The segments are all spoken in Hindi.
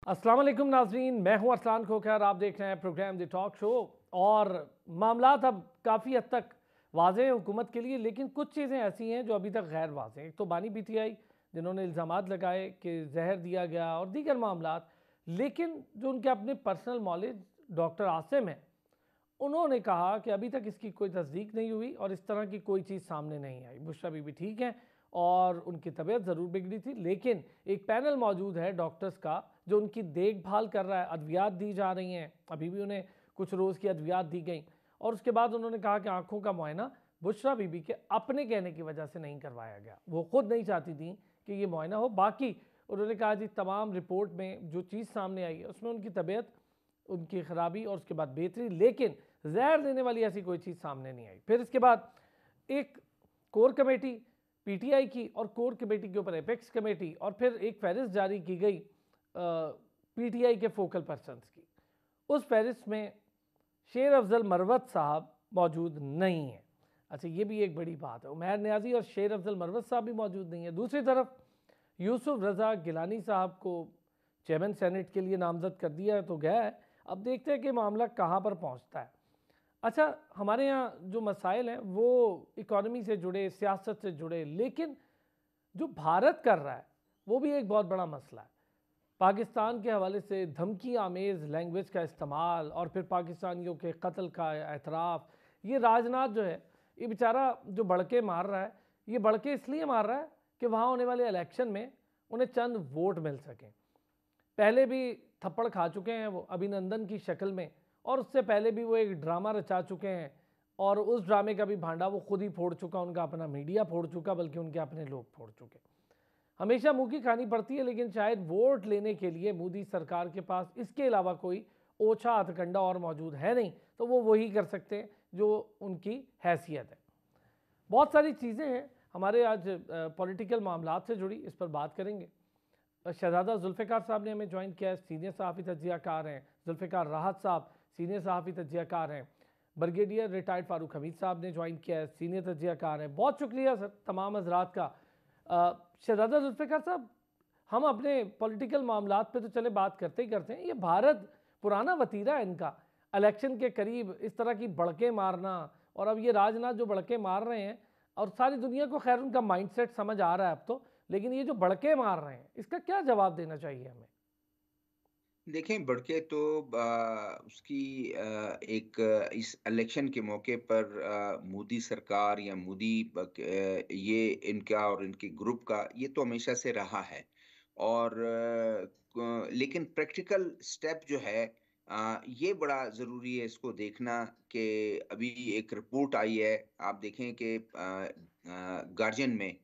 अस्सलाम वालेकुम नाज़रीन, मैं हूं अरसलान खोखर। आप देख रहे हैं प्रोग्राम द टॉक शो। और मामलात अब काफ़ी हद तक वाज़ेह हैं हुकूमत के लिए, लेकिन कुछ चीज़ें ऐसी हैं जो अभी तक गैर वाज़ेह हैं। एक तो बानी पीटीआई जिन्होंने इल्ज़ामात लगाए कि जहर दिया गया और दीगर मामलात, लेकिन जो उनके अपने पर्सनल नॉलेज डॉक्टर आसिम हैं, उन्होंने कहा कि अभी तक इसकी कोई तस्दीक नहीं हुई और इस तरह की कोई चीज़ सामने नहीं आई। बुशरा बीबी ठीक हैं और उनकी तबीयत ज़रूर बिगड़ी थी, लेकिन एक पैनल मौजूद है डॉक्टर्स का जो उनकी देखभाल कर रहा है। अद्वियात दी जा रही हैं, अभी भी उन्हें कुछ रोज़ की अद्वियात दी गई। और उसके बाद उन्होंने कहा कि आंखों का मुआयना बुशरा बीबी के अपने कहने की वजह से नहीं करवाया गया। वो खुद नहीं चाहती थी कि ये मुआयना हो। बाकी उन्होंने कहा जी तमाम रिपोर्ट में जो चीज़ सामने आई है उसमें उनकी तबीयत, उनकी खराबी और उसके बाद बेहतरी, लेकिन जहर देने वाली ऐसी कोई चीज़ सामने नहीं आई। फिर इसके बाद एक कोर कमेटी पीटीआई की और कोर कमेटी के ऊपर एपेक्स कमेटी, और फिर एक फहरिस्त जारी की गई पीटीआई के फोकल पर्सन्स की। उस फहरिस्त में शेर अफजल मरवत साहब मौजूद नहीं है। अच्छा, ये भी एक बड़ी बात है, उमैर नियाजी और शेर अफजल मरवत साहब भी मौजूद नहीं है। दूसरी तरफ यूसुफ रज़ा गिलानी साहब को चेयरमैन सेनेट के लिए नामजद कर दिया तो गया है। अब देखते हैं कि मामला कहाँ पर पहुँचता है। अच्छा, हमारे यहाँ जो मसाइल हैं वो इकॉनमी से जुड़े, सियासत से जुड़े, लेकिन जो भारत कर रहा है वो भी एक बहुत बड़ा मसला है। पाकिस्तान के हवाले से धमकी आमेज़ लैंग्वेज का इस्तेमाल और फिर पाकिस्तानियों के कत्ल का एतराफ़। ये राजनाथ जो है, ये बेचारा जो बड़के मार रहा है, ये बड़के इसलिए मार रहा है कि वहाँ होने वाले इलेक्शन में उन्हें चंद वोट मिल सकें। पहले भी थप्पड़ खा चुके हैं वो अभिनंदन की शक्ल में, और उससे पहले भी वो एक ड्रामा रचा चुके हैं और उस ड्रामे का भी भांडा वो खुद ही फोड़ चुका, उनका अपना मीडिया फोड़ चुका, बल्कि उनके अपने लोग फोड़ चुके। हमेशा मुंह की खानी पड़ती है, लेकिन शायद वोट लेने के लिए मोदी सरकार के पास इसके अलावा कोई ओछा हथकंडा और मौजूद है नहीं, तो वो वही कर सकते हैं जो उनकी हैसियत है। बहुत सारी चीज़ें हैं हमारे आज पॉलिटिकल मामलात से जुड़ी, इस पर बात करेंगे। शहजादा जुल्फ़िकार साहब ने हमें ज्वाइन किया है, सीनियर सहाफ़ी तज्ज़ियाकार हैं। जुल्फ़िकार राहत साहब सीनियर सहाफ़ी तज्ज़ियाकार हैं। ब्रिगेडियर रिटायर्ड फ़ारूक हमीद साहब ने ज्वाइन किया है, सीनियर तज्ज़ियाकार हैं। बहुत शुक्रिया सर तमाम हज़रात का। शहजादा जुल्फ़िकार साहब, हम अपने पॉलिटिकल मामलात पे तो चले बात करते ही करते हैं, ये भारत पुराना वतीरा है इनका, इलेक्शन के करीब इस तरह की बड़के मारना, और अब ये राजनाथ जो बड़के मार रहे हैं, और सारी दुनिया को खैर उनका माइंडसेट समझ आ रहा है अब तो, लेकिन ये जो बड़के मार रहे हैं इसका क्या जवाब देना चाहिए हमें? देखें, बढ़के तो उसकी एक इस इलेक्शन के मौके पर मोदी सरकार या मोदी ये इनका और इनके ग्रुप का ये तो हमेशा से रहा है। और लेकिन प्रैक्टिकल स्टेप जो है, ये बड़ा ज़रूरी है इसको देखना कि अभी एक रिपोर्ट आई है। आप देखें कि गार्जियन में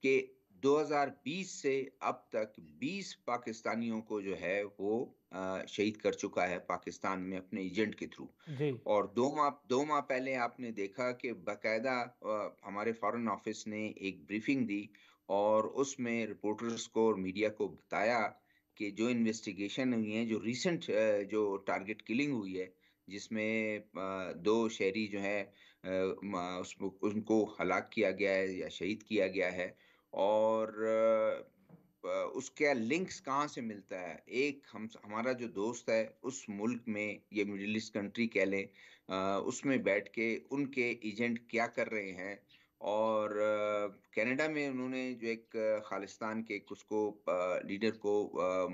कि 2020 से अब तक 20 पाकिस्तानियों को जो है वो शहीद कर चुका है पाकिस्तान में अपने एजेंट के थ्रू। जी। और 2 माह पहले आपने देखा कि बाकायदा हमारे फ़ॉरेन ऑफ़िस ने एक ब्रीफ़िंग दी और उसमें रिपोर्टर्स को और मीडिया को बताया कि जो इन्वेस्टिगेशन हुई है, जो रीसेंट जो टारगेट किलिंग हुई है, जिसमें 2 शहरी जो हैं उसको उनको हलाक किया गया है या शहीद किया गया है। और उसका लिंक्स कहाँ से मिलता है? एक हमारा जो दोस्त है उस मुल्क में, ये मिडल ईस्ट कंट्री कह लें, उसमें बैठ के उनके एजेंट क्या कर रहे हैं। और कनाडा में उन्होंने जो एक खालिस्तान के एक उसको लीडर को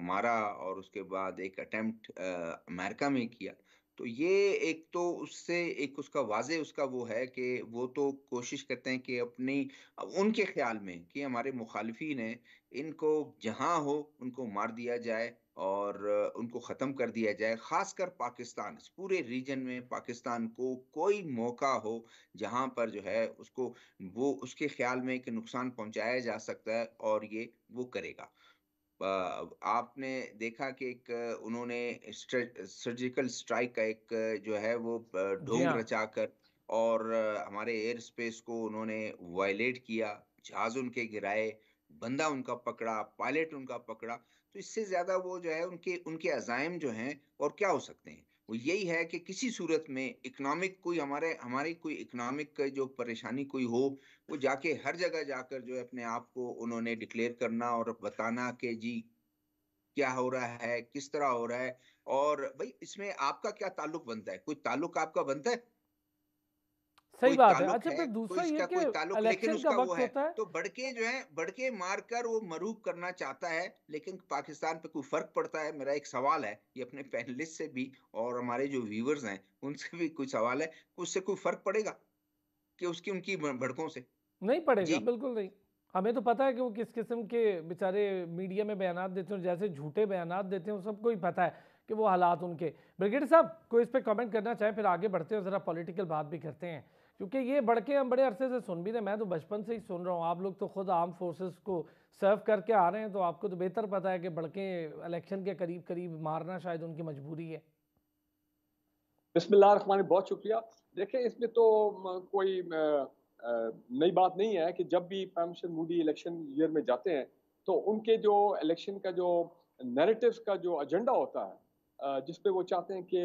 मारा और उसके बाद एक अटेम्प्ट अमेरिका में किया। तो ये एक तो उससे एक उसका वाज़े उसका वो है कि वो तो कोशिश करते हैं कि अपनी उनके ख़्याल में कि हमारे मुख़ालिफ़िन हैं, इनको जहाँ हो उनको मार दिया जाए और उनको ख़त्म कर दिया जाए। ख़ासकर पाकिस्तान, इस पूरे रीजन में पाकिस्तान को कोई मौका हो जहाँ पर जो है उसको वो उसके ख़्याल में कि नुकसान पहुँचाया जा सकता है और ये वो करेगा। आपने देखा कि एक उन्होंने सर्जिकल स्ट्राइक का एक जो है वो जी ढोंग हाँ। रचाकर और हमारे एयर स्पेस को उन्होंने वायलेट किया, जहाज़ उनके गिराए, बंदा उनका पकड़ा, पायलट उनका पकड़ा। तो इससे ज़्यादा वो जो है उनके उनके अज़ाइम जो हैं और क्या हो सकते हैं? वो यही है कि किसी सूरत में इकोनॉमिक कोई हमारी कोई इकोनॉमिक जो परेशानी कोई हो, वो जाके हर जगह जाकर जो है अपने आप को उन्होंने डिक्लेयर करना और बताना कि जी क्या हो रहा है, किस तरह हो रहा है, और भाई इसमें आपका क्या ताल्लुक बनता है? कोई ताल्लुक आपका बनता है? सही कोई बात है। ताल्लुक अच्छा, है, फिर कोई दूसरा ये इसका कि कोई ताल्लुक, लेकिन इलेक्शन का उसका वो वक़्त है। होता है। तो बड़के जो हैं, बड़के मारकर वो मरूक करना चाहता है, लेकिन पाकिस्तान पे कोई फ़र्क पड़ता है? मेरा एक सवाल है, ये अपने पैनलिस्ट से भी और हमारे जो व्यूअर्स हैं, उनसे भी कुछ सवाल है, उससे कोई फ़र्क पड़ेगा कि उसकी उनकी भड़कों से? नहीं पड़ेगा, जी। बिल्कुल नहीं। हमें तो पता है कि वो किस किस्म के बेचारे मीडिया में बयानात देते हैं, जैसे झूठे बयानात देते हैं, वो सबको ही पता है कि वो हालात उनके। ब्रिगेडियर साहब, कोई इस पे कमेंट करना चाहें, फिर आगे बढ़ते हैं, ज़रा पॉलिटिकल बात भी करते हैं। क्योंकि ये बड़के हम बड़े अरसे से सुन भी रहे हैं, मैं तो बचपन से ही सुन रहा हूँ। आप लोग तो खुद आर्म फोर्सेस को सर्व करके आ रहे हैं, तो आपको तो बेहतर पता है कि बड़के इलेक्शन के करीब-करीब मारना शायद उनकी मजबूरी है। बिस्मिल्लाह बहुत शुक्रिया। देखिए इसमें तो कोई नई बात नहीं है कि जब भी prime minister Modi election year में जाते हैं तो उनके जो इलेक्शन का जो नैरेटिव्स का जो एजेंडा होता है, जिस पे वो चाहते हैं कि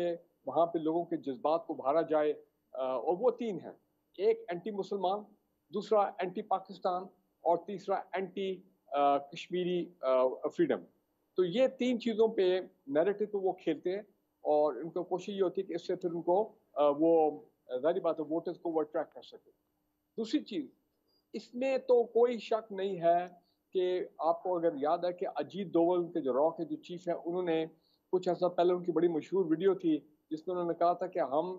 वहाँ पे लोगों के जज्बात को उभारा जाए, और वो तीन हैं। एक एंटी मुसलमान, दूसरा एंटी पाकिस्तान और तीसरा एंटी कश्मीरी फ्रीडम। तो ये तीन चीज़ों पे नैरेटिव पे वो खेलते हैं और उनको कोशिश ये होती है कि इससे फिर उनको वो ज़ाहिर बात है वोटर्स को वो अट्रैक्ट कर सके। दूसरी चीज़, इसमें तो कोई शक नहीं है कि आपको अगर याद है कि अजीत डोवल के जो रॉ के जो चीफ हैं, उन्होंने कुछ अर्सा पहले उनकी बड़ी मशहूर वीडियो थी जिसमें उन्होंने कहा था कि हम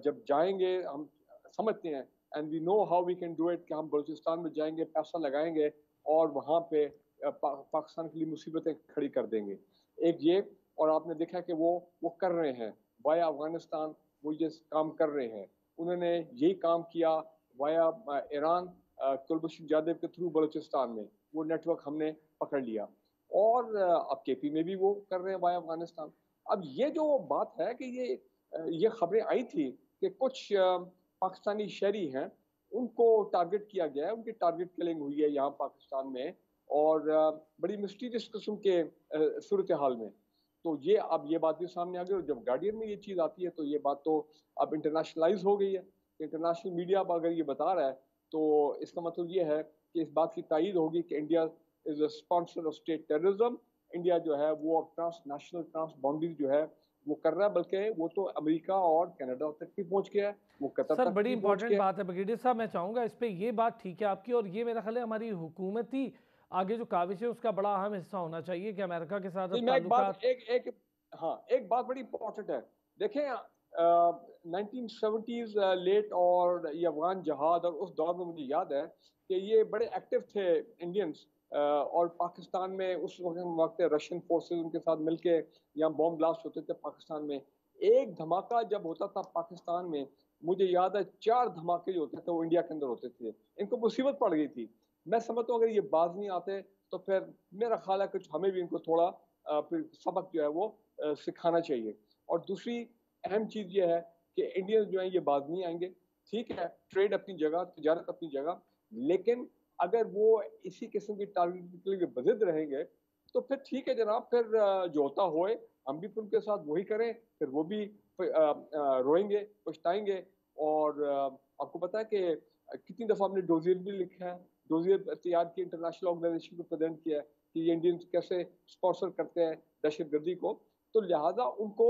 जब जाएंगे हम समझते हैं and we know how we can do it कि हम बलूचिस्तान में जाएंगे, पैसा लगाएंगे और वहाँ पे पाकिस्तान के लिए मुसीबतें खड़ी कर देंगे। एक ये, और आपने देखा कि वो कर रहे हैं वाया अफगानिस्तान, वो ये काम कर रहे हैं। उन्होंने यही काम किया वाया ईरान, कुलभूषण जाधव के थ्रू बलूचिस्तान में वो नेटवर्क हमने पकड़ लिया, और अब केपी में भी वो कर रहे हैं वाया अफगानिस्तान। अब ये जो बात है कि ये खबरें आई थी कि कुछ पाकिस्तानी शहरी हैं, उनको टारगेट किया गया है, उनकी टारगेट किलिंग हुई है यहाँ पाकिस्तान में, और बड़ी मिस्टीरियस किस्म के सूरत हाल में। तो ये अब ये बात भी सामने आ गई, और जब गार्डियन में ये चीज़ आती है तो ये बात तो अब इंटरनेशनलाइज हो गई है। इंटरनेशनल मीडिया अब अगर ये बता रहा है तो इसका मतलब ये है कि इस बात की तायद होगी कि India is a sponsor of state terrorism. India जो है वो अब ट्रांसनेशनल ट्रांस बाउंड्रीज जो है वो कर रहा है, बल्कि वो तो अमेरिका और कनाडा तक भी पहुंच गया है, वो कतर सर, तक बड़ी भी पहुंच इंपॉर्टेंट गया है। बात है ब्रिगेडियर साहब, मैं चाहूँगा इस पे, ये बात ठीक है आपकी, और ये मेरा ख्याल है हमारी हुकूमती आगे जो काविश है उसका बड़ा अहम हिस्सा होना चाहिए कि अमेरिका के साथ नहीं, अब मैं एक बात ताल्लुकात। एक एक हाँ, एक बात बड़ी इंपॉर्टेंट है। देखें 1970s लेट और ये अफगान जहाद, और उस दौर में मुझे याद है कि ये बड़े एक्टिव थे इंडियंस, और पाकिस्तान में उस वक्त रशियन फोर्सेस उनके साथ मिलके यहाँ बॉम्ब ब्लास्ट होते थे पाकिस्तान में। एक धमाका जब होता था पाकिस्तान में, मुझे याद है 4 धमाके जो होते थे वो इंडिया के अंदर होते थे। इनको मुसीबत पड़ गई थी। मैं समझता हूँ अगर ये बाज नहीं आते तो फिर मेरा ख्याल है कुछ हमें भी इनको थोड़ा फिर सबक जो है वो सिखाना चाहिए। और दूसरी अहम चीज़ ये है कि इंडियंस जो है ये बाज नहीं आएंगे। ठीक है, ट्रेड अपनी जगह, तिजारत अपनी जगह, लेकिन अगर वो इसी किस्म की टारगेट के लिए बजिद रहेंगे तो फिर ठीक है जनाब, फिर जो होता होए, हम भी उनके साथ वही करें, फिर वो भी रोएंगे, पछताएंगे। और आपको पता है कि कितनी दफ़ा हमने डोजियर भी लिखा है, डोजियर तैयार की, इंटरनेशनल ऑर्गेनाइजेशन को प्रेजेंट किया है कि ये इंडियंस कैसे स्पॉन्सर करते हैं दहशतगर्दी को। तो लिहाजा उनको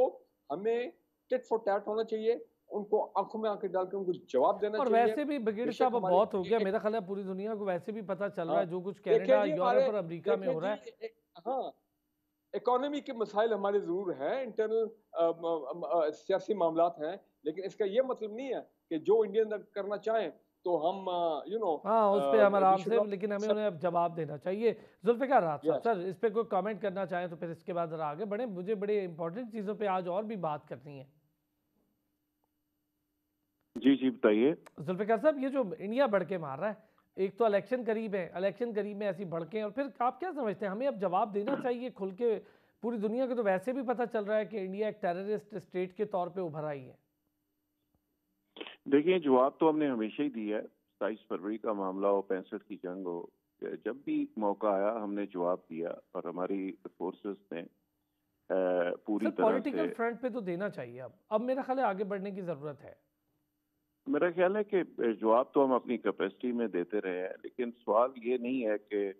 हमें टिट फॉर टैट होना चाहिए, उनको आंखों में आंखें डालकर उनको जवाब देना और चाहिए। वैसे भी ब्रिगेडियर बेशक साहब अब हमारे बहुत हो गया, मेरा ख्याल है पूरी दुनिया को वैसे भी पता चल रहा हाँ, है जो कुछ देखें कनाडा, जी हमारे यूरोप और अमेरिका में देखें हो रहा जी है। हाँ, इकोनॉमी के मसाइल हमारे ज़रूर हैं, इंटरनल सियासी मामलात हैं, लेकिन इसका ये मतलब नहीं है कि जो इंडियन करना चाहें तो हम हाँ, उस पे हम वी आराम शुड से, नॉट लेकिन हमें उन्हें एक्सेप्ट। अब जवाब देना चाहिए। जुल्फ़िकार रात साहब, यस। सर इस पे कोई कमेंट करना चाहें तो फिर इसके बाद ज़रा आगे बढ़ें, मुझे बड़े इंपॉर्टेंट चीज़ों पे आज और भी बात करनी है। जी जी बताइए। जुल्फ़िकार साहब, ये जो इंडिया भड़के मार रहा है, एक तो इलेक्शन करीब है, इलेक्शन करीब में ऐसी भड़कें, और फिर आप क्या समझते हैं हमें अब जवाब देना चाहिए खुल के? पूरी दुनिया को तो वैसे भी पता चल रहा है कि इंडिया एक टेररिस्ट स्टेट के तौर पे उभर आई है। देखिए जवाब तो हमने हमेशा ही दिया है, 27 फरवरी का मामला हो, 65 की जंग हो, जब भी मौका आया हमने जवाब दिया और हमारी फोर्सेस ने पूरी सर तरह पॉलिटिकल से। फ्रंट पे तो देना चाहिए, अब मेरा ख्याल है आगे बढ़ने की ज़रूरत है। मेरा ख्याल है कि जवाब तो हम अपनी कैपेसिटी में देते रहे हैं, लेकिन सवाल ये नहीं है कि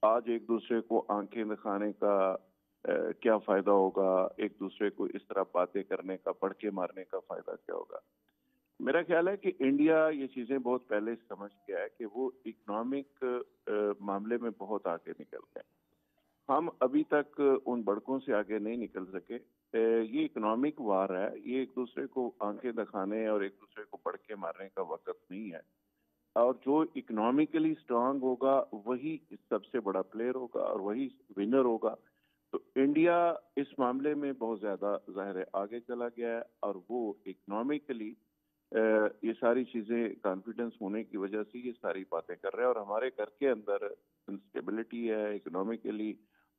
आज एक दूसरे को आंखें दिखाने का क्या फ़ायदा होगा, एक दूसरे को इस तरह बातें करने का, बढ़ के मारने का फ़ायदा क्या होगा। मेरा ख्याल है कि इंडिया ये चीज़ें बहुत पहले समझ गया है कि वो इकोनॉमिक मामले में बहुत आगे निकल गए। हम अभी तक उन बड़कों से आगे नहीं निकल सके। ये इकोनॉमिक वार है, ये एक दूसरे को आंखें दिखाने और एक दूसरे को बढ़ के मारने का वक्त नहीं है। और जो इकोनॉमिकली स्ट्रांग होगा वही सबसे बड़ा प्लेयर होगा और वही विनर होगा। तो इंडिया इस मामले में बहुत ज्यादा ज़ाहिर है आगे चला गया है और वो इकोनॉमिकली ये सारी चीजें कॉन्फिडेंस होने की वजह से ये सारी बातें कर रहे हैं और हमारे घर के अंदर इंस्टेबिलिटी है इकोनॉमिकली।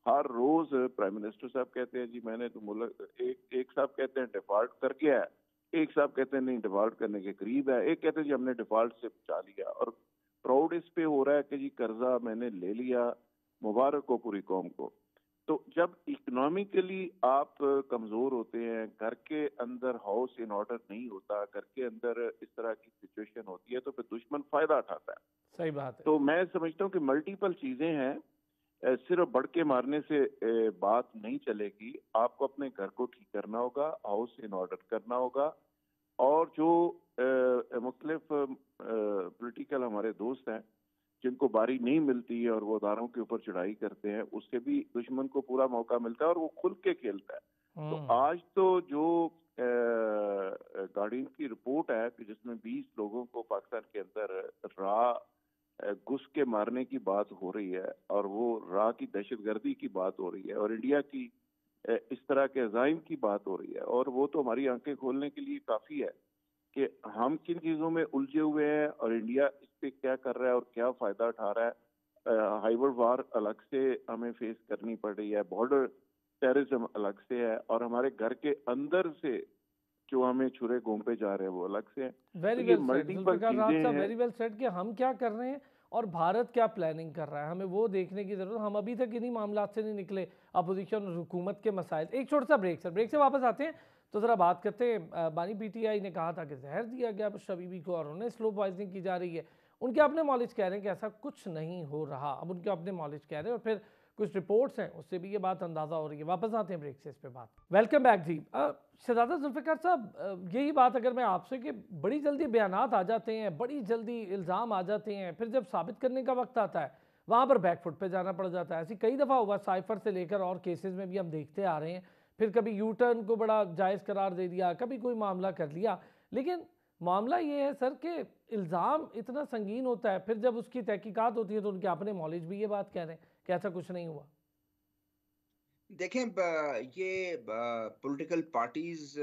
हर रोज प्राइम मिनिस्टर साहब कहते हैं जी मैंने तो मुल्क एक साहब कहते हैं डिफॉल्ट कर गया है, एक साहब कहते हैं नहीं डिफॉल्ट करने के करीब है, एक कहते हैं जी हमने डिफॉल्ट से बचा लिया। और प्राउड इस पे हो रहा है कि जी कर्जा मैंने ले लिया, मुबारक हो पूरी कौम को। तो जब इकोनॉमिकली आप कमजोर होते हैं, घर के अंदर हाउस इन ऑर्डर नहीं होता, घर के अंदर इस तरह की सिचुएशन होती है तो फिर दुश्मन फायदा उठाता है। सही बात है। तो मैं समझता हूँ कि मल्टीपल चीजें हैं, सिर्फ बढ़ के मारने से बात नहीं चलेगी। आपको अपने घर को ठीक करना होगा, हाउस इन ऑर्डर करना होगा और जो मुख्तलिफ पॉलिटिकल हमारे दोस्त हैं जिनको बारी नहीं मिलती है और वो अदारों के ऊपर चढ़ाई करते हैं, उससे भी दुश्मन को पूरा मौका मिलता है और वो खुल के खेलता है। तो आज तो जो गार्डियन की रिपोर्ट है कि जिसमें 20 लोगों को पाकिस्तान के अंदर घुस के मारने की बात हो रही है और वो राह की दहशतगर्दी की बात हो रही है और इंडिया की इस तरह के अज़ाइम की बात हो रही है, और वो तो हमारी आंखें खोलने के लिए काफ़ी है कि हम किन चीज़ों में उलझे हुए हैं और इंडिया इस पे क्या कर रहा है और क्या फ़ायदा उठा रहा है। हाइबर वार अलग से हमें फेस करनी पड़ रही है, बॉर्डर टेररिज्म अलग से है और हमारे घर के अंदर से जो हमें छुरे घोंपे जा रहे हैं वो अलग से हैं। वेरी तो ये वेल सेड मल्टीपल जुल्फिकार राज चीज़ें साहब, हैं। वेरी वेल सेड कि हम क्या कर रहे हैं और भारत क्या प्लानिंग कर रहा है, हमें वो देखने की जरूरत। हम अभी तक इन्हीं मामला से नहीं निकले, अपोजिशन और हुकूमत के मसाइल। एक छोटा सा ब्रेक, सर ब्रेक से वापस आते हैं तो ज़रा बात करते हैं। बानी पीटीआई ने कहा था कि जहर दिया गया बशरा बीबी को और उन्हें स्लो पॉइजनिंग की जा रही है। उनके अपने मौलिज कह रहे हैं कि ऐसा कुछ नहीं हो रहा। अब उनके अपने मौलिज कह रहे हैं और फिर कुछ रिपोर्ट्स हैं उससे भी ये बात अंदाज़ा हो रही है। वापस आते हैं ब्रेक से इस पे बात। वेलकम बैक जी। शहजादा जुल्फिकार साहब, यही बात अगर मैं आपसे कि बड़ी जल्दी बयानात आ जाते हैं, बड़ी जल्दी इल्ज़ाम आ जाते हैं, फिर जब साबित करने का वक्त आता है वहाँ पर बैकफुट पे जाना पड़ जाता है। ऐसी कई दफ़ा हुआ, साइफर से लेकर और केसेस में भी हम देखते आ रहे हैं। फिर कभी यू टर्न को बड़ा जायज़ करार दे दिया, कभी कोई मामला कर लिया। लेकिन मामला ये है सर कि इल्ज़ाम इतना संगीन होता है, फिर जब उसकी तहकीकात होती है तो उनके अपने मौलिज भी ये बात कह रहे हैं कि ऐसा कुछ नहीं हुआ। देखें ये पॉलिटिकल पार्टीज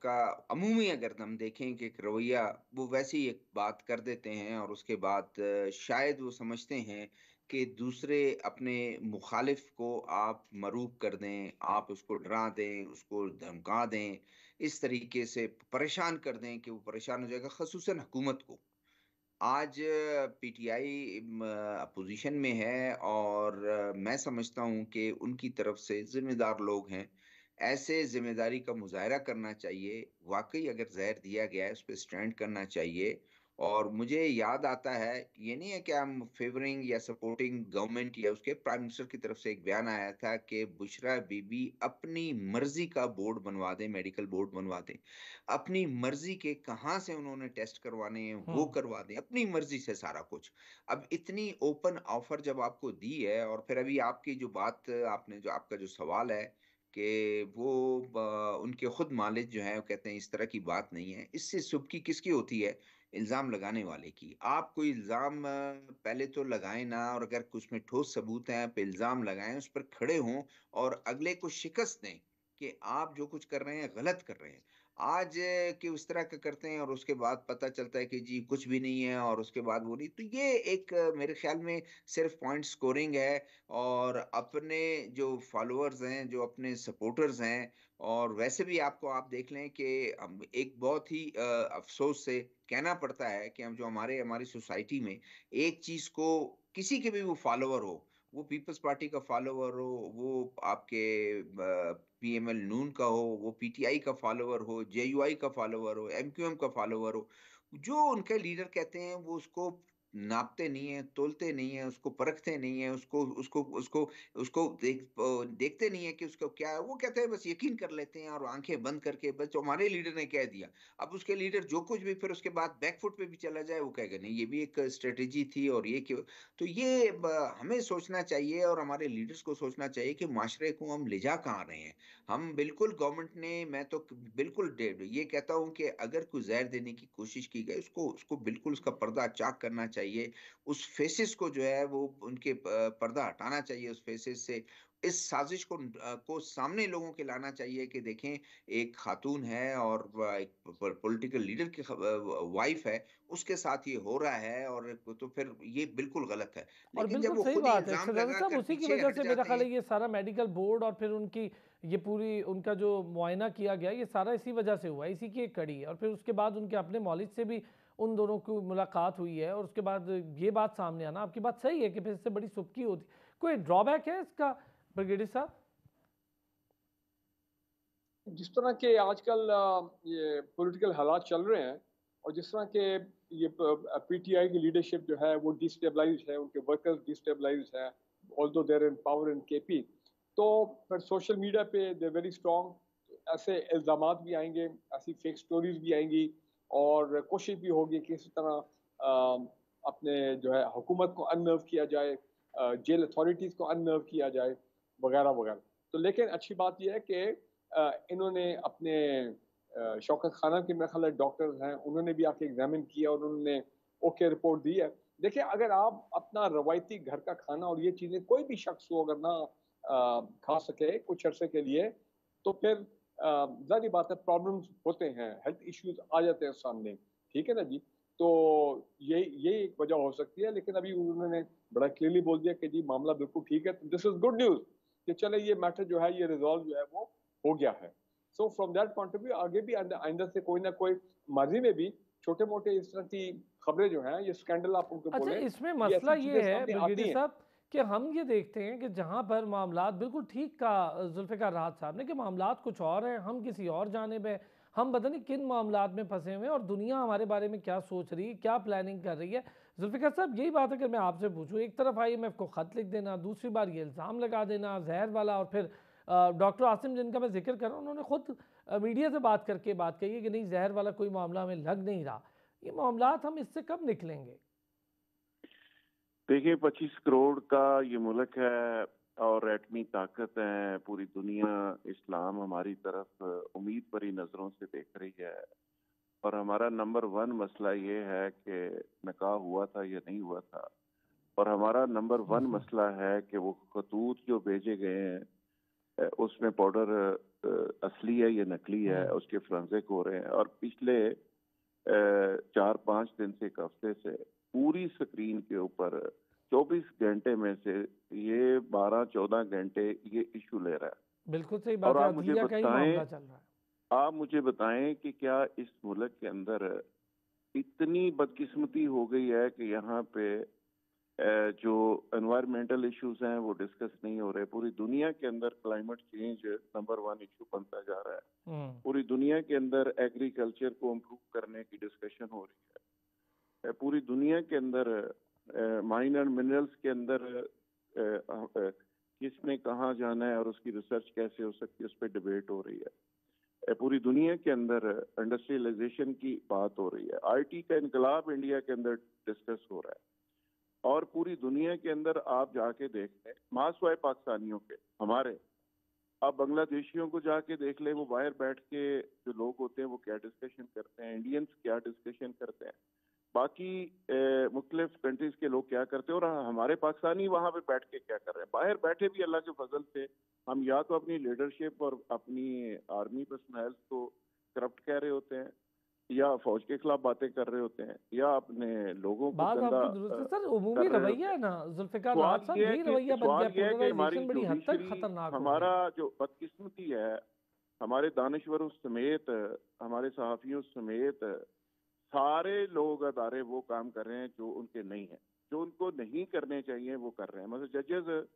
का अमूमी अगर हम देखें कि एक रवैया वो वैसे ही एक बात कर देते हैं और उसके बाद शायद वो समझते हैं कि दूसरे अपने मुखालिफ को आप मरूब कर दें, आप उसको डरा दें, उसको धमका दें, इस तरीके से परेशान कर दें कि वो परेशान हो जाएगा, खसूसन हुकूमत को। आज पीटीआई अपोजिशन में है और मैं समझता हूँ कि उनकी तरफ से ज़िम्मेदार लोग हैं। ऐसे ज़िम्मेदारी का मुज़ाहिरा करना चाहिए। वाक़ई अगर ज़हर दिया गया है, उस पे स्टैंड करना चाहिए। और मुझे याद आता है, ये नहीं है कि आई एम फ़ेवरिंग या सपोर्टिंग गवर्नमेंट या उसके प्राइम मिनिस्टर की तरफ से एक बयान आया था कि बुशरा बीबी अपनी मर्ज़ी का बोर्ड बनवा दें, मेडिकल बोर्ड बनवा दें। अपनी मर्ज़ी के कहाँ से उन्होंने टेस्ट करवाने हैं, वो करवा दें, अपनी मर्ज़ी से सारा कुछ। अब इतनी ओपन ऑफ़र जब आपको दी है और फिर अभी आपकी जो बात आपने जो आपका जो सवाल है कि वो उनके खुद मालिक जो हैं वो कहते हैं इस तरह की बात नहीं है। इससे सुबकी किसकी होती है? इल्ज़ाम लगाने वाले की। आप कोई इल्ज़ाम पहले तो लगाएँ ना, और अगर कुछ में ठोस सबूत हैं, आप इल्ज़ाम लगाएँ, उस पर खड़े हों और अगले को शिकस्त दें कि आप जो कुछ कर रहे हैं गलत कर रहे हैं। आज कि उस तरह का करते हैं और उसके बाद पता चलता है कि जी कुछ भी नहीं है और उसके बाद वो नहीं, तो ये एक मेरे ख़्याल में सिर्फ़ पॉइंट स्कोरिंग है। और अपने जो फ़ॉलोअर्स हैं, जो अपने सपोर्टर्स हैं, और वैसे भी आपको आप देख लें कि एक बहुत ही अफ़सोस से कहना पड़ता है कि हम जो हमारी सोसाइटी में एक चीज़ को किसी के भी वो फ़ॉलोअर हो, वो पीपल्स पार्टी का फ़ॉलोअर हो, वो आपके पीएमएल नून का हो, वो पीटीआई का फ़ॉलोअर हो, जेयूआई का फ़ॉलोअर हो, एमक्यूएम का फ़ॉलोअर हो, जो उनके लीडर कहते हैं वो उसको नापते नहीं है, तोलते नहीं है, उसको परखते नहीं है, उसको उसको उसको उसको देखते नहीं है कि उसको क्या है। वो कहते हैं बस यकीन कर लेते हैं और आँखें बंद करके बस जो हमारे लीडर ने कह दिया। अब उसके लीडर जो कुछ भी फिर उसके बाद बैक फुट पे भी चला जाए, वो कहेगा नहीं ये भी एक स्ट्रैटेजी थी और ये क्यों। तो ये हमें सोचना चाहिए और हमारे लीडर्स को सोचना चाहिए कि माशरे को हम ले जा कहाँ रहे हैं। हम बिल्कुल गवर्नमेंट ने मैं तो बिल्कुल ये कहता हूँ कि अगर कोई जहर देने की कोशिश की गई, उसको उसको बिल्कुल उसका पर्दा चाक करना चाहिए। उस फेसिस को जो है वो उनके पर्दा हटाना चाहिए उस फेसिस से। इस साजिश को सामने लोगों के लाना चाहिए कि देखें, एक खातून है और एक पॉलिटिकल लीडर की वाइफ है, उसके साथ ये हो रहा है और तो फिर ये बिल्कुल गलत है। और लेकिन जब बिल्कुल वो सही खुद ही बात है इल्ज़ाम एक्सरसाइज साहब, लगाकर उसी की पीछे वजह हट से मेरा जाते ख्याल है हैं। ये सारा मेडिकल बोर्ड और फिर उनकी ये पूरी उनका जो मुआयना किया गया, ये सारा इसी वजह से हुआ है, इसी की एक कड़ी है। और फिर उसके बाद उनके अपने मौलिद से भी उन दोनों की मुलाकात हुई है और उसके बाद ये बात सामने आना, आपकी बात सही है कि फिर इससे बड़ी सुबकी होती। कोई ड्रॉबैक है इसका ब्रिगेडियर साहब? जिस तरह के आजकल ये पॉलिटिकल हालात चल रहे हैं और जिस तरह के ये पीटीआई की लीडरशिप जो है वो डिस्टेबलाइज है, उनके वर्कर्स डिस्टेबलाइज है, although they're in power in KP. तो फिर सोशल मीडिया पे दे वेरी स्ट्रॉन्ग, ऐसे इल्ज़ामात भी आएंगे, ऐसी फेक स्टोरीज भी आएंगी और कोशिश भी होगी कि इसी तरह अपने जो है हुकूमत को अननर्व किया जाए, जेल अथॉरिटीज़ को अननर्व किया जाए, वगैरह वगैरह। तो लेकिन अच्छी बात यह है कि इन्होंने अपने शौकत खाना के मेरे ख्याल है डॉक्टर हैं, उन्होंने भी आके एग्जामिन किया और उन्होंने ओके रिपोर्ट दी है। देखिए, अगर आप अपना रवायती घर का खाना और ये चीज़ें कोई भी शख्स हो अगर ना खा सके कुछ अरसे के लिए, तो फिर ज़ाहिर बात है प्रॉब्लम्स होते हैं, हेल्थ इश्यूज आ जाते हैं सामने, ठीक है ना जी। तो ये एक वजह हो सकती है, लेकिन अभी उन्होंने बड़ा क्लियरली बोल दिया कि जी मामला बिल्कुल ठीक है। दिस इज गुड न्यूज़ कि चले ये मैटर जो है ये रिजॉल्व जो है वो हो गया है। So from that point of view आगे भी आइंदा से कोई ना कोई माजी में भी छोटे मोटे इस तरह की खबरें जो हैं, ये स्कैंडल आप उनको अच्छा, बोलें, इसमें ये मसला ऐसी ये चीजें है सामने ब्रिगेडियर आती हैं। साहब कि हम ये देखते हैं कि जहाँ पर मामलात बिल्कुल ठीक का जुल्फ़िकार राहत साहब ने कि मामलात कुछ और हैं, हम किसी और जानिब हैं, हम पता नहीं किन मामलात में फंसे हुए हैं और दुनिया हमारे बारे में क्या सोच रही है, क्या प्लानिंग कर रही है। जुल्फ़िकार साहब, यही बात है कि मैं आपसे पूछूं, एक तरफ IMF को ख़त लिख देना, दूसरी बार ये इल्ज़ाम लगा देना जहर वाला, और फिर डॉक्टर आसिम जिनका मैं जिक्र कर रहा हूँ, उन्होंने खुद मीडिया से बात करके बात कही है कि नहीं, जहर वाला कोई मामला हमें लग नहीं रहा। ये मामलात हम इससे कब निकलेंगे? देखिए, 25 करोड़ का ये मुल्क है और एटमी ताकत है पूरी दुनिया। इस्लाम हमारी तरफ उम्मीद भरी नजरों से देख रही है और हमारा नंबर 1 मसला ये है कि निकाह हुआ था या नहीं हुआ था। और हमारा नंबर 1 मसला है कि वो खतूत जो भेजे गए हैं उसमें पाउडर असली है या नकली है, उसके फोरेंसिक हो रहे हैं। और पिछले 4-5 दिन से, एक हफ्ते से पूरी स्क्रीन के ऊपर 24 घंटे में से ये 12-14 घंटे ये इशू ले रहा है। बिल्कुल सही और बात है, अदलिया का ही मामला चल रहा है। आप मुझे बताएं कि क्या इस मुल्क के अंदर इतनी बदकिस्मती हो गई है कि यहाँ पे जो एनवायरमेंटल इश्यूज हैं वो डिस्कस नहीं हो रहे। पूरी दुनिया के अंदर क्लाइमेट चेंज नंबर 1 इशू बनता जा रहा है। पूरी दुनिया के अंदर एग्रीकल्चर को इम्प्रूव करने की डिस्कशन हो रही है। पूरी दुनिया के अंदर माइनर मिनरल्स के अंदर किसने कहाँ जाना है और उसकी रिसर्च कैसे हो सकती है, उस पर डिबेट हो रही है। पूरी दुनिया के अंदर इंडस्ट्रियलाइजेशन की बात हो रही है। IT का इनकलाब इंडिया के अंदर डिस्कस हो रहा है। और पूरी दुनिया के अंदर आप जाके देख लें, मासवाए पाकिस्तानियों के हमारे, आप बांग्लादेशियों को जाके देख ले, वो बाहर बैठ के जो लोग होते हैं वो क्या डिस्कशन करते हैं, इंडियंस क्या डिस्कशन करते हैं, बाकी मुख्तलिफ कंट्रीज के लोग क्या करते हैं, और हमारे पाकिस्तानी वहां पे बैठ के क्या कर रहे हैं। बाहर बैठे भी अल्लाह के फजल से हम या तो अपनी लीडरशिप और अपनी आर्मी पर्सनल को करप्ट कह रहे होते हैं, या फौज के खिलाफ बातें कर रहे होते हैं, या अपने लोगों को बात गंदा आपकी दुरुस्त है सर, उमूमी कर रहे रवैया होते है हैं। ना जुल्फ़िकार सवाल राहत साहब, ये है यही कि रवैया बन गया, हमारी पोलराइजेशन बड़ी हद तक जुडिशरी, खतरनाक हो हमारा गई। जो बदकिस्मती है, हमारे दानिश्वरों समेत, हमारे सहाफियों समेत सारे लोग अदारे वो काम कर रहे हैं जो उनके नहीं है, जो उनको नहीं करने चाहिए वो कर रहे हैं। मतलब जजेस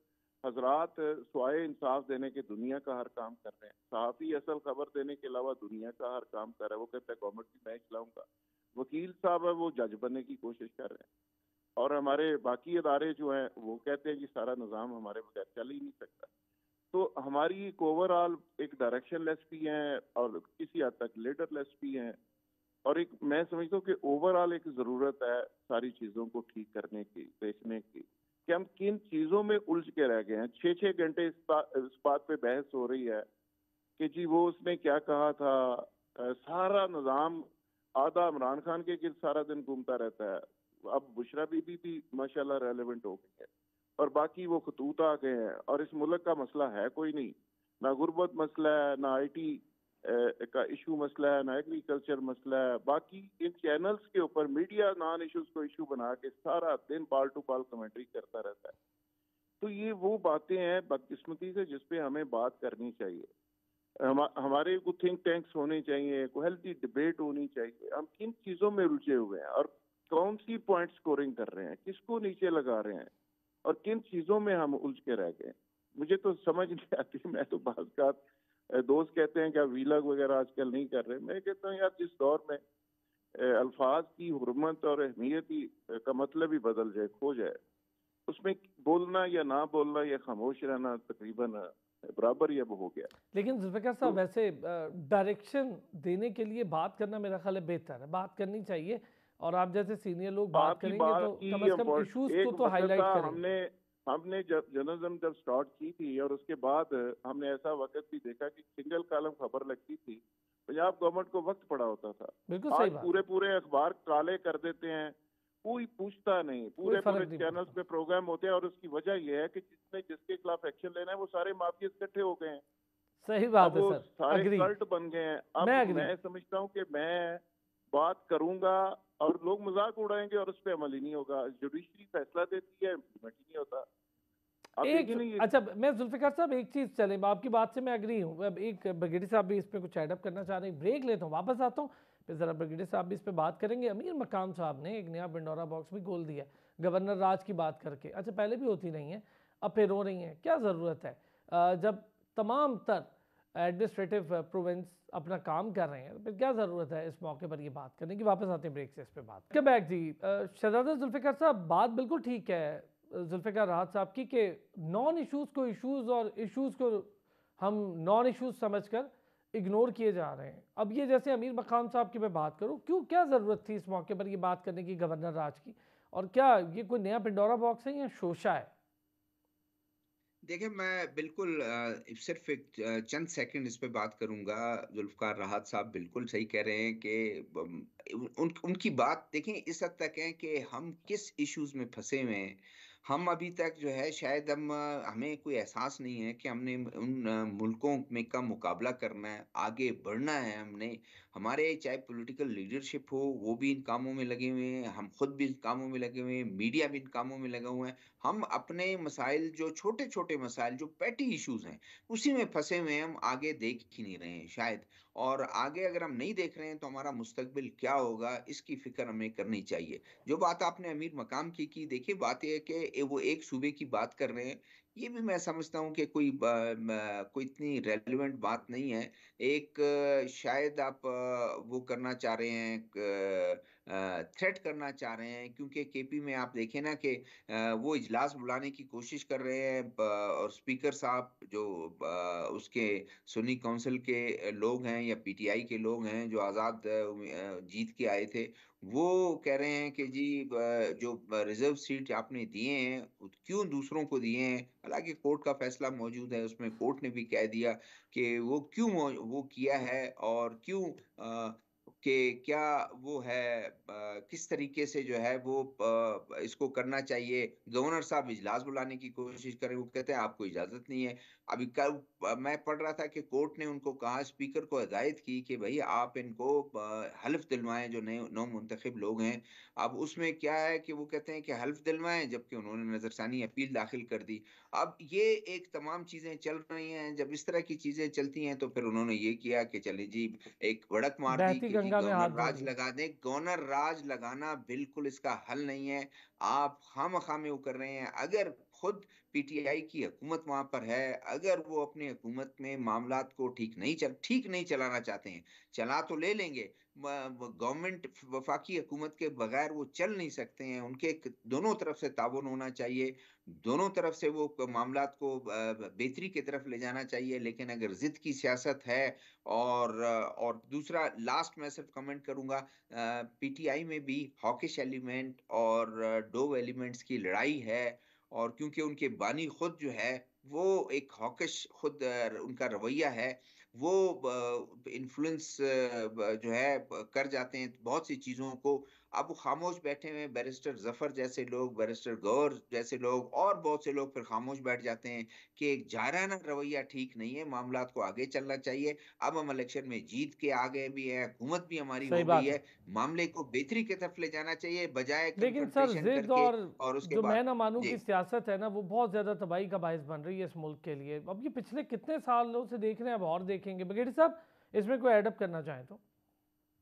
हजरात स्वाए इंसाफ देने के दुनिया का हर काम कर रहे हैं, सहाफी असल खबर देने के अलावा दुनिया का हर काम कर रहा है। वो कहता है गवर्नमेंट की मैं चलाऊंगा। वकील साहब है वो जज बनने की कोशिश कर रहे हैं। और हमारे बाकी इदारे जो हैं वो कहते हैं कि सारा निज़ाम हमारे बगैर चल ही नहीं सकता। तो हमारी एक ओवरऑल एक डायरेक्शनलेस भी हैं और किसी हद तक लीडरलेस भी हैं, और एक मैं समझता हूँ कि ओवरऑल एक ज़रूरत है सारी चीज़ों को ठीक करने की, देखने की कि हम किन चीज़ों में उलझ के रह गए हैं। 6-6 घंटे इस बात पे बहस हो रही है कि जी वो उसने क्या कहा था। सारा निज़ाम आधा इमरान खान के गिर्द सारा दिन घूमता रहता है। अब बुशरा बीबी भी माशाल्लाह रेलेवेंट हो गई है और बाकी वो खतूत आ गए हैं, और इस मुल्क का मसला है कोई नहीं, ना गुर्बत मसला है, ना आईटी का इशू मसला है, ना एग्रीकल्चर मसला है। बाकी इन चैनल्स के ऊपर मीडिया नॉन इश्यूज को इशू बना के सारा दिन बाल टू बाल कमेंट्री करता रहता है। तो ये वो बातें हैं बदकिस्मती से जिस पे हमें बात करनी चाहिए। हमारे को थिंक टैंक्स होने चाहिए, को हेल्थी डिबेट होनी चाहिए। हम किन चीजों में उलझे हुए हैं और कौन सी पॉइंट स्कोरिंग कर रहे हैं, किसको नीचे लगा रहे हैं और किन चीजों में हम उलझ के रह गए। मुझे तो समझ नहीं आती। मैं तो बात का दोस्त कहते हैं कि वीलग वगैरह आजकल नहीं कर रहे। मैं कहता हूँ यार जिस दौर में अल्फाज की हुर्मत और अहमियत ही का मतलब ही बदल जाए, खो जाए, उसमें बोलना या ना बोलना या खामोश रहना तकरीबन बराबर ही अब हो गया। लेकिन जुल्फ़िकार तो साहब वैसे डायरेक्शन देने के लिए बात करना मेरा ख्याल है बेहतर है, बात करनी चाहिए। और आप जैसे सीनियर लोग बात आपकी करेंगे बात तो की कम से कम इश्यूज एक को तो वक्त हाईलाइट था, करेंगे। हमने जर्नलिज्म जब स्टार्ट की थी और उसके बाद हमने ऐसा वक्त भी देखा कि सिंगल कॉलम खबर लगती थी, पंजाब गवर्नमेंट को वक्त पड़ा होता था। बिल्कुल आज सही बात है, पूरे अखबार काले कर देते हैं, कोई पूछता नहीं। कोई पूरे फर्क नहीं चैनल्स पड़ता। पे प्रोग्राम होते हैं और उसकी वजह यह है कि जिसके खिलाफ एक्शन लेना है वो सारे माफिया इकट्ठे हो गए हैं। सही अब बात है वो सर, सारे अग्री। कल्ट बन गए हैं। मैं अब अग्री। मैं समझता हूँ कि मैं बात करूंगा और लोग मजाक उड़ाएंगे और उस पर अमल ही नहीं होगा। जुडिशरी फैसला देती है, इम्प्लीमेंट ही नहीं होता। आप देखिए एक ना ये। अच्छा, मैं जुल्फ़िकार साहब एक चीज़ चले, आपकी बात से मैं एग्री हूँ। अब एक ब्रिगेडी साहब भी इस पे कुछ एडअप करना चाह रहे हैं, ब्रेक लेता हूँ, वापस आता हूँ, फिर ज़रा ब्रिगेडी साहब भी इस पे बात करेंगे। अमीर मकाम साहब ने एक नया पिंडोरा बॉक्स भी खोल दिया गवर्नर राज की बात करके। अच्छा, पहले भी होती नहीं है, अब फिर हो रही हैं, क्या ज़रूरत है? जब तमाम तर एडमिनिस्ट्रेटिव प्रोविंस अपना काम कर रहे हैं, तो फिर क्या ज़रूरत है इस मौके पर ये बात करने की? वापस आते हैं ब्रेक से, इस पर बात कम बैक जी। शहजादा जुल्फ़िकार साहब, बात बिल्कुल ठीक है जुल्फ़िकार राहत साहब की, कि नॉन इश्यूज़ को इश्यूज़ और इश्यूज़ को हम नॉन इश्यूज़ समझकर इग्नोर किए जा रहे हैं। अब ये जैसे अमीर मकाम साहब की मैं बात करूं, क्यों, क्या ज़रूरत थी इस मौके पर ये बात करने की गवर्नर राज की? और क्या ये कोई नया पिंडोरा बॉक्स है या शोशा है? देखिए, मैं बिल्कुल सिर्फ एक चंद सेकंड इस पे बात करूंगा। जुल्फ़िकार राहत साहब बिल्कुल सही कह रहे हैं कि उनकी बात देखें इस हद तक है कि हम किस इश्यूज में फंसे हुए हैं। हम अभी तक जो है शायद हमें कोई एहसास नहीं है कि हमने उन मुल्कों में का मुकाबला करना है, आगे बढ़ना है। हमने हमारे चाहे पॉलिटिकल लीडरशिप हो वो भी इन कामों में लगे हुए हैं, हम खुद भी इन कामों में लगे हुए हैं, मीडिया भी इन कामों में लगा हुआ है। हम अपने मसाइल, जो छोटे-छोटे मसाइल, जो पेटी इश्यूज़ हैं, उसी में फँसे हुए हैं, हम आगे देख ही नहीं रहे हैं शायद। और आगे अगर हम नहीं देख रहे हैं, तो हमारा मुस्तकबिल क्या होगा, इसकी फ़िक्र हमें करनी चाहिए। जो बात आपने अमीर मकाम की, देखिए बात ये है कि वो एक सूबे की बात कर रहे हैं, ये भी मैं समझता हूँ कि कोई इतनी रेलेवेंट बात नहीं है। एक शायद आप वो करना चाह रहे हैं, थ्रेट करना चाह रहे हैं, क्योंकि केपी में आप देखें ना कि वो इजलास बुलाने की कोशिश कर रहे हैं, और स्पीकर साहब जो उसके सुन्नी काउंसिल के लोग हैं या पीटीआई के लोग हैं जो आज़ाद जीत के आए थे, वो कह रहे हैं कि जी जो रिजर्व सीट आपने दिए हैं, क्यों दूसरों को दिए हैं? हालाँकि कोर्ट का फैसला मौजूद है, उसमें कोर्ट ने भी कह दिया कि वो क्यों वो किया है और क्यों कि क्या वो है, किस तरीके से जो है वो इसको करना चाहिए। गवर्नर साहब इजलास बुलाने की कोशिश कर रहे हैं, वो कहते हैं आपको इजाज़त नहीं है। अभी कल मैं पढ़ रहा था कि कोर्ट ने उनको कहा, स्पीकर को हिदायत की कि भई आप इनको हल्फ दिलवाएँ जो नए नवमुंतखब लोग हैं। अब उसमें क्या है कि वो कहते हैं कि हल्फ दिलवाएँ, जबकि उन्होंने नज़रसानी अपील दाखिल कर दी। अब ये एक तमाम चीज़ें चल रही हैं, जब इस तरह की चीज़ें चलती हैं तो फिर उन्होंने ये किया कि चलिए जी एक भड़क मार दी बहती कि जी गंगा में हाथ गवर्नर धो राज दिया। लगा दें। गवर्नर राज लगाना बिल्कुल इसका हल नहीं है। आप खामख़ा में वो कर रहे हैं। अगर खुद पीटीआई की हुकूमत वहां पर है, अगर वो अपनी हुकूमत में मामलात को ठीक नहीं चलाना चाहते हैं, चला तो ले लेंगे, गवर्नमेंट वफाकी हुकूमत के बगैर वो चल नहीं सकते हैं, उनके दोनों तरफ से ताउन होना चाहिए, दोनों तरफ से वो मामलात को बेहतरी की तरफ ले जाना चाहिए। लेकिन अगर जिद की सियासत है और दूसरा लास्ट मैं सिर्फ कमेंट करूंगा, पीटीआई में भी हॉकिश एलिमेंट और डोव एलिमेंट्स की लड़ाई है, और क्योंकि उनके बानी खुद जो है वो एक हॉकिश खुद उनका रवैया है, वो इन्फ्लुएंस जो है कर जाते हैं बहुत सी चीजों को। अब वो खामोश बैठे हुए हैं, बैरिस्टर जफर जैसे लोग, बैरिस्टर गौर जैसे लोग और बहुत से लोग फिर खामोश बैठ जाते हैं कि एक जाराना रवैया ठीक नहीं है, मामलात को आगे चलना चाहिए। अब हम इलेक्शन में जीत के आ गए भी है, हुकूमत भी हमारी सही हो गई बात है। है, मामले को बेहतरी की तरफ ले जाना चाहिए बजाय लेकिन सर कन्फ्रंटेशन जिद करके। और और उसके जो मैं बाद ना मानूं जी की सियासत है ना, वो बहुत ज़्यादा तबाही का बायस बन रही है इस मुल्क के लिए। अब ये पिछले कितने सालों से देख रहे हैं, अब और देखेंगे। ब्रिगेडियर साहब, इसमें कोई एडअप करना चाहें तो?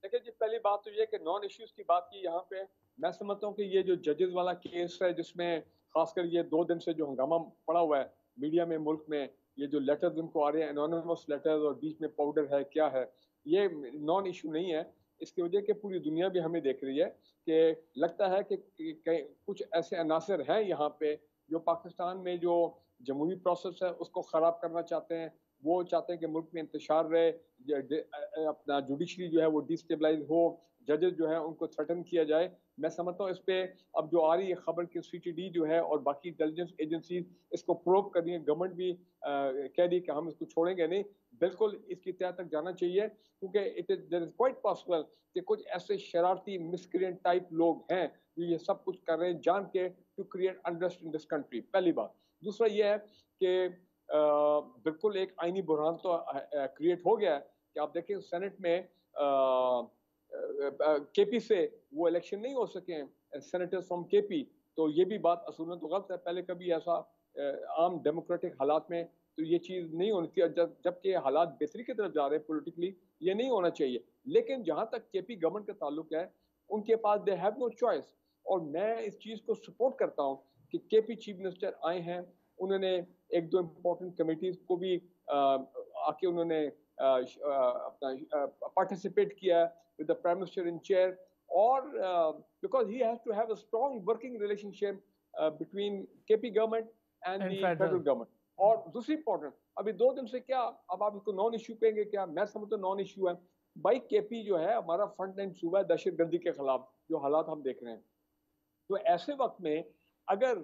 देखिए जी, पहली बात तो ये कि नॉन इश्यूज की बात की यहाँ पे, मैं समझता हूँ कि ये जो जजेस वाला केस है, जिसमें खासकर ये 2 दिन से जो हंगामा पड़ा हुआ है मीडिया में, मुल्क में, ये जो लेटर्स उनको आ रहे हैं, एनोनिमस लेटर्स, और बीच में पाउडर है, क्या है, ये नॉन इशू नहीं है। इसकी वजह कि पूरी दुनिया भी हमें देख रही है कि लगता है कि कहीं कुछ ऐसे अनासर हैं यहाँ पे जो पाकिस्तान में जो जमहूरी प्रोसेस है उसको ख़राब करना चाहते हैं। वो चाहते हैं कि मुल्क में इंतशार रहे, अपना जुडिशरी जो है वो डिस्टेबलाइज हो, जजेस जो है उनको थ्रेटन किया जाए। मैं समझता हूँ इस पे अब जो आ रही है खबर कि सीटीडी जो है और बाकी इंटेलिजेंस एजेंसी इसको प्रोब कर रही है, गवर्नमेंट भी कह रही है कि हम इसको छोड़ेंगे नहीं, बिल्कुल इसकी तह तक जाना चाहिए, क्योंकि it is there is quite possible कि कुछ ऐसे शरारती मिसक्रिएंट टाइप लोग हैं जो ये सब कुछ कर रहे हैं जान के, to create unrest in this country. पहली बात। दूसरा ये है कि बिल्कुल एक आईनी बुरहान तो क्रिएट हो गया है कि आप देखें सेनेट में केपी से वो इलेक्शन नहीं हो सके हैं, सेनेटर्स फ्रॉम केपी। तो ये भी बात असूलन तो गलत है, पहले कभी ऐसा आम डेमोक्रेटिक हालात में तो ये चीज़ नहीं होनी थी, जबकि हालात बेहतरी की तरफ जा रहे हैं पॉलिटिकली, ये नहीं होना चाहिए। लेकिन जहाँ तक केपी गवर्नमेंट का ताल्लुक है, उनके पास दे हैव नो चॉइस, और मैं इस चीज़ को सपोर्ट करता हूँ कि केपी चीफ मिनिस्टर आए हैं, उन्होंने एक दो इम्पोर्टेंट कमेटीज को भी आके उन्होंने अपना पार्टिसिपेट किया with the prime minister in chair, और because he has to have a strong working relationship between KP government and and the federal federal. Government. और दूसरी इंपॉर्टेंट, अभी 2 दिन से क्या, अब आप इसको नॉन इश्यू कहेंगे क्या, मैं समझता हूँ नॉन इश्यू है भाई। केपी जो है हमारा फ्रंट लाइन सूबा है दहशतगर्दी के खिलाफ, जो हालात हम देख रहे हैं। तो ऐसे वक्त में अगर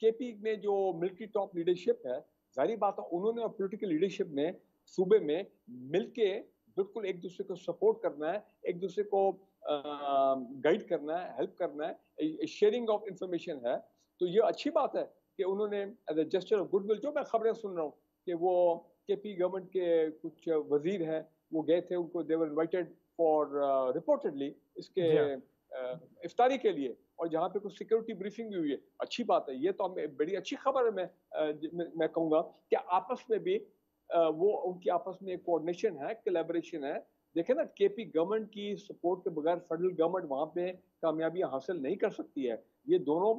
केपी में जो मिलिट्री टॉप लीडरशिप है, जाहिर बात है उन्होंने और पॉलिटिकल लीडरशिप ने सूबे में मिलके बिल्कुल एक दूसरे को सपोर्ट करना है, एक दूसरे को गाइड करना है, हेल्प करना है, शेयरिंग ऑफ इंफॉर्मेशन है। तो ये अच्छी बात है कि उन्होंने as a gesture of goodwill, जो मैं खबरें सुन रहा हूँ कि वो केपी गवर्नमेंट के कुछ वजीर हैं, वो गए थे, उनको दे वर इनवाइटेड फॉर रिपोर्टेडली इसके जी हाँ। इफ्तारी के लिए, और जहाँ पे कुछ सिक्योरिटी ब्रीफिंग भी हुई है, अच्छी बात है, ये तो हमें बड़ी अच्छी खबर है। मैं कहूँगा कि आपस में भी वो उनकी आपस में कोऑर्डिनेशन है, कोलैबोरेशन है। देखें ना, केपी गवर्नमेंट की सपोर्ट के बगैर फेडरल गवर्नमेंट वहाँ पे कामयाबियां हासिल नहीं कर सकती है। ये दोनों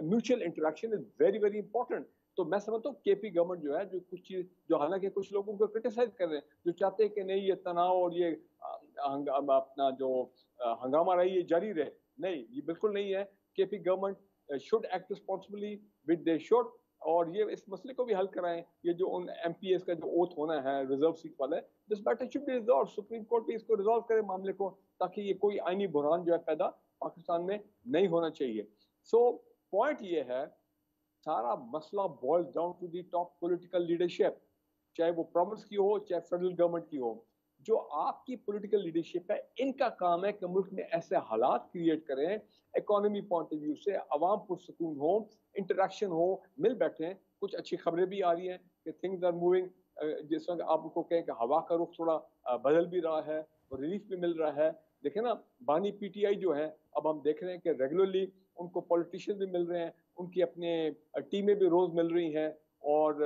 mutual interaction is very very important. तो मैं समझता हूँ केपी गवर्नमेंट जो है, जो कुछ चीज, जो हालांकि कुछ लोगों को क्रिटिसाइज कर रहे हैं, जो चाहते हैं कि नहीं ये तनाव और ये अपना जो हंगामा रही है जारी रहे, नहीं, ये बिल्कुल नहीं है। KP government should act responsibly with they should, और ये इस मसले को भी हल कराएं। ये जो उन एमपीएस का जो ओथ होना है रिजर्व सीट वाले, this matter should be resolve, supreme court भी इसको रिजॉल्व करे मामले को, ताकि ये कोई आईनी बुरहान जो है पैदा पाकिस्तान में नहीं होना चाहिए। सो पॉइंट ये है, सारा मसला boils down to the top political leadership, चाहे वो प्रॉविंस की हो चाहे फेडरल गवर्नमेंट की हो। जो आपकी पॉलिटिकल लीडरशिप है, इनका काम है कि मुल्क में ऐसे हालात क्रिएट करें, इकोनॉमी पॉइंट ऑफ व्यू से अवाम पुरसकून हो, इंटरेक्शन हो, मिल बैठे। कुछ अच्छी खबरें भी आ रही हैं कि थिंग्स आर मूविंग, जिस वक्त आप उनको कहें कि हवा का रुख थोड़ा बदल भी रहा है और रिलीफ भी मिल रहा है। देखें ना, बानी पीटीआई जो है, अब हम देख रहे हैं कि रेगुलरली उनको पॉलिटिशियन भी मिल रहे हैं, उनकी अपने टीमें भी रोज मिल रही हैं, और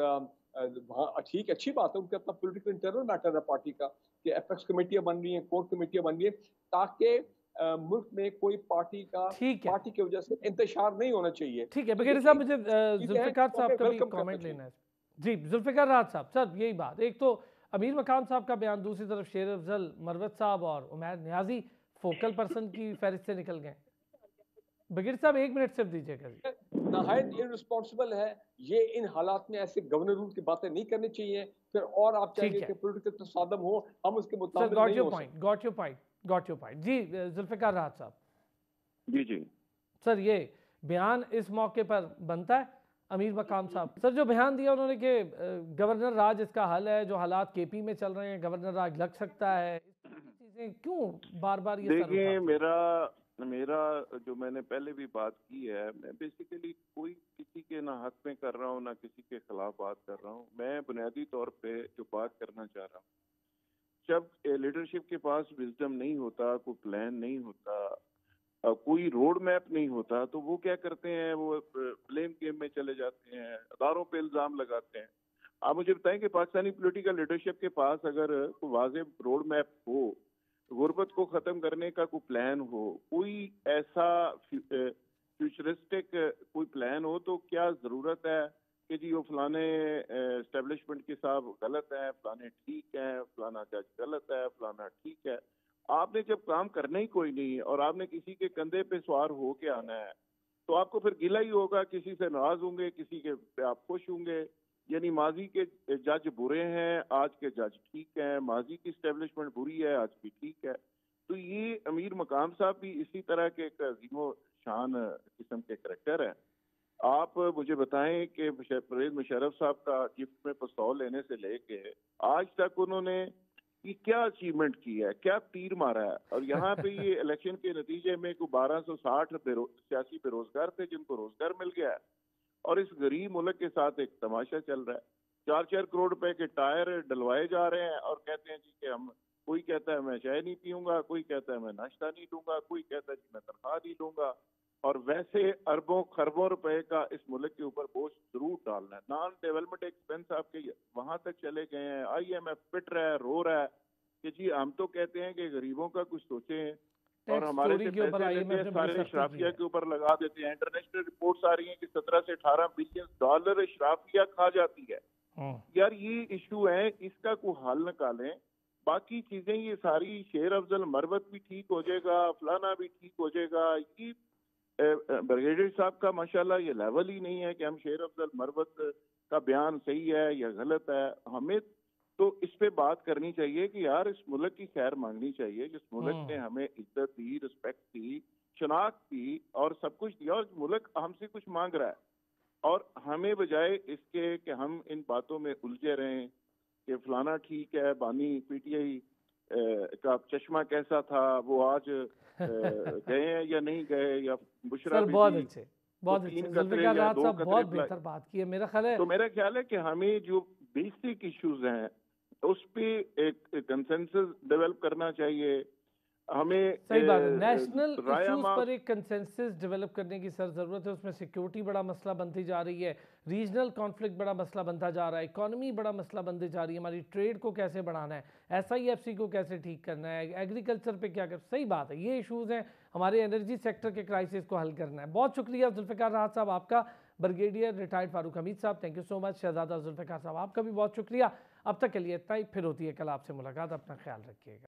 वहाँ ठीक अच्छी बात है, उनका अपना पॉलिटिकल इंटरनल मैटर है पार्टी का कि एपेक्स कमेटियां बन रही हैं, कोर कमेटियां बन रही हैं, ताकि मुल्क में कोई ठीक है, पार्टी की वजह से इंतशार नहीं होना चाहिए। ठीक है। तो ब्रिगेडियर देखिए साहब, मुझे चीजें हैं जुल्फ़िकार जिसको साहब हमें का भी वेलकम करना कमेंट लेना चाहिए। है। जी, जुल्फ़िकार राज साहब, सर यही बात। एक तो अमीर मकाम साहब का बयान, दूसरी तरफ शेर अफ़ज़ल मरवत साहब और उमैर नियाज़ी फोकल पर्सन की फ़हरिस्त से निकल गए। ब्रिगेडियर साहब 1 मिनट सिर्फ दीजिएगा जी। नहायत इर्रिस्पॉन्सिबल है। ये इन हालात में ऐसे गवर्नर रूल की बातें नहीं करनी चाहिए। फिर और आप ठीक चाहेंगे है। कि पॉलिटिकल तसादम हो, हम उसके सर मुताबिक गॉट नहीं योर हो पॉइंट, सकते। Got your point, got your point. जी, जुल्फ़िकार राज साहब, जी जी। सर ये बयान इस मौके पर बनता है अमीर मकाम साहब? सर जो बयान दिया उन्होंने कि गवर्नर राज इसका हल है, जो हालात केपी में चल रहे हैं गवर्नर राज लग सकता है, चीज़ें क्यों बार बार ये सर देखिए, उठाती हैं? मेरा मेरा जो मैंने पहले भी बात की है, मैं बेसिकली कोई किसी के ना हक में कर रहा हूँ ना किसी के खिलाफ बात कर रहा हूँ। मैं बुनियादी तौर पे जो बात करना चाह रहा हूँ, जब लीडरशिप के पास विजडम नहीं होता, कोई प्लान नहीं होता, कोई रोड मैप नहीं होता, तो वो क्या करते हैं, वो ब्लेम गेम में चले जाते हैं, अदारों पे इल्जाम लगाते हैं। आप मुझे बताएं कि पाकिस्तानी पॉलिटिकल लीडरशिप के पास अगर कोई वाज़ेह रोड मैप हो, गुर्बत को खत्म करने का कोई प्लान हो, कोई ऐसा फ्यूचरिस्टिक कोई प्लान हो, तो क्या जरूरत है कि जी वो फलाने एस्टेब्लिशमेंट के साथ गलत है, फलाने ठीक है, फलाना जज गलत है, फलाना ठीक है। आपने जब काम करना ही कोई नहीं और आपने किसी के कंधे पे सवार हो के आना है, तो आपको फिर गिला ही होगा, किसी से नाराज होंगे, किसी के पे आप खुश होंगे। यानी माजी के जज बुरे हैं, आज के जज ठीक हैं, माजी की स्टेब्लिशमेंट बुरी है, आज की ठीक है। तो ये अमीर मकाम साहब भी इसी तरह के एक अजीमो शान किस्म के करेक्टर है। आप मुझे बताएं कि परवेज मुशर्रफ साहब का गिफ्ट में पिस्तौल लेने से लेके आज तक उन्होंने ये क्या अचीवमेंट की है, क्या तीर मारा है। और यहाँ पे ये इलेक्शन के नतीजे में को 1260 सियासी बेरोजगार थे जिनको रोजगार मिल गया है, और इस गरीब मुल्क के साथ एक तमाशा चल रहा है। 4-4 करोड़ रुपए के टायर डलवाए जा रहे हैं और कहते हैं जी कि हम, कोई कहता है मैं चाय नहीं पीऊंगा, कोई कहता है मैं नाश्ता नहीं लूंगा, कोई कहता है जी मैं तनख्वाह नहीं लूंगा। और वैसे अरबों खरबों रुपए का इस मुल्क के ऊपर बोझ जरूर डालना है। नॉन डेवलपमेंट एक्सपेंस आपके वहां तक चले गए हैं। IMF पिट रहा है, रो रहा है कि जी हम तो कहते हैं कि गरीबों का कुछ सोचें, और टैक्स हमारे चोरी से के ऊपर पैसे लेते आईएमएफ हैं, ने बड़ी सारे सख्ती की शराफिया है। के ऊपर लगा देते हैं। इंटरनेशनल रिपोर्ट्स आ रही हैं कि 17 से 18 बिलियन डॉलर शराफिया खा जाती है। यार ये इशू है, इसका कोई हल निकालें। बाकी चीजें ये सारी, शेर अफजल मरवत भी ठीक हो जाएगा, फलाना भी ठीक हो जाएगा। ये ब्रिगेडियर साहब का माशाल्लाह ये लेवल ही नहीं है कि हम शेर अफजल मरवत का बयान सही है या गलत है। हमें तो इस पे बात करनी चाहिए कि यार इस मुल्क की खैर मांगनी चाहिए, जिस मुल्क ने हमें इज्जत दी, रिस्पेक्ट दी, शनाख्त दी और सब कुछ दिया, और मुल्क हमसे कुछ मांग रहा है। और हमें बजाय इसके कि हम इन बातों में उलझे रहें कि फलाना ठीक है, बानी PTI का चश्मा कैसा था, वो आज गए हैं या नहीं गए, या बुशरा सर बहुत बीबी अच्छे, को बहुत 3 अच्छे कतरे जुल्फ़िकार या राज 2 साहब, कतरे बहुत पिलाए। बेहतर बात की है। मेरा ख्याल है तो मेरा ख्याल है कि हमें जो बेसिक इश्यूज हैं उस पे एक कंसेंसस डेवलप करना चाहिए। हमें सही बात है। नेशनल राया इश्यूज माफ। पर एक कंसेंसस डेवलप करने की सर ज़रूरत है। उसमें सिक्योरिटी बड़ा मसला बनती जा रही है, रीजनल कॉन्फ्लिक्ट बड़ा मसला बनता जा रहा है, इकॉनमी बड़ा मसला बनती जा रही है, हमारी ट्रेड को कैसे बढ़ाना है, SIFC को कैसे ठीक करना है, एग्रीकल्चर पे क्या कर। सही बात है, ये इशूज़ हैं, हमारे एनर्जी सेक्टर के क्राइसिस को हल करना है। बहुत शुक्रिया जुल्फ़िकार राज साहब आपका। ब्रिगेडियर रिटायर्ड फारूक हमीद साहब, थैंक यू सो मच। शहजादा जुल्फ़िकार साहब आपका भी बहुत शुक्रिया। अब तक के लिए इतना ही, फिर होती है कल आपसे मुलाकात। अपना ख्याल रखिएगा।